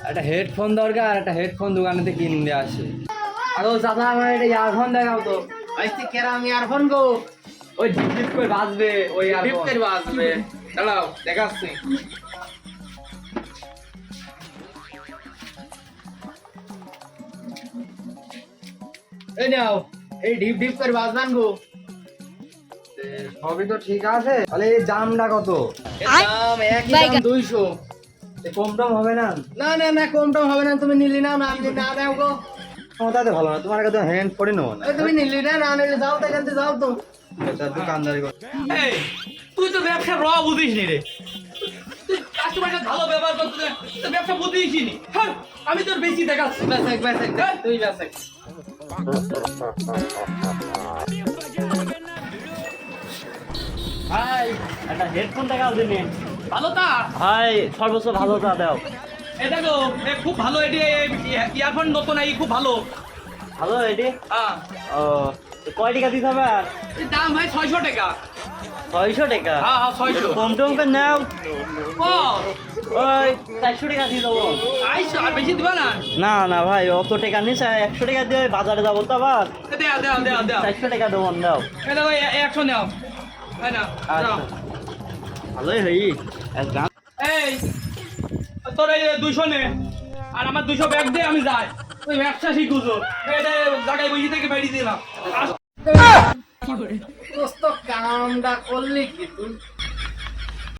একটা হেডফোন দরকার, একটা হেডফোন দোকানেতে কিনতে আসে। আরো চাচা আমার একটা ইয়ারফোন দেখাও তো। আইতে কেরাম ইয়ারফোন গো, ওই ঢিপ ঢিপ করে বাজবে ওই ডিপ ইয়ারফোন। করে বাজবে। দাঁড়াও দেখাচ্ছি। এই নাও, এই ডিপ ডিপ করে বাজবান গো। সবই তো ঠিক আছে, তাহলে এই দামটা কত? এর দাম একই দাম 200। কম টম হবে না? না না না, কম টম হবে না। তুমি নিলি না, না নিলি না দাও গো। তোমার ভালো না, তোমার কাছে হ্যান্ড পড়ে নেবো না। এই তুমি নিলি না, না নিলে যাও, তাই জানতে যাও তো। দোকানদারি কর। এই তুই তো ব্যবসা র বুঝিস নি রে, তুই কাস্টমারটা ভালো ব্যবহার করতে তো ব্যবসা বুঝিস নি। হ্যাঁ, আমি তোর বেশি দেখাচ্ছি। বেসেক বেসেক তুই বেসেক। ভাই একটা হেডফোন দেখাও দিনে। ভালো তা ভাই সর্বোচ্চ ভালোটা দাও। এ দেখো, এ খুব ভালো, এটি ইয়ারফোন নতুন, এই খুব ভালো। ভালো এটি? হ্যাঁ, ও তো কয় টাকা দিতে হবে? আর এর দাম ভাই 600 টাকা। 600 টাকা? হ্যাঁ হ্যাঁ 600। কম টম করে নাও, ও ওই 400 টাকা দিয়ে দেবো। আইসো, আর বেশি দিবা না। না না ভাই, অত টাকা নিস, 100 টাকা দিয়ে বাজারে যাবো তো আবার। দেও দেও দেও দেও, 400 টাকা দেবো দাও। এ দেখো 100 নাও। তাই না? আচ্ছা ভালোই হই একদম। এই তোর এই 200 নে, আর আমার 200 ব্যাগ দে, আমি যাই। তুই ব্যবসা শিখুছো, এটা জায়গায় বসে থেকে বেরিয়ে দিলাম। দোস্ত কামটা করলি কি তুই?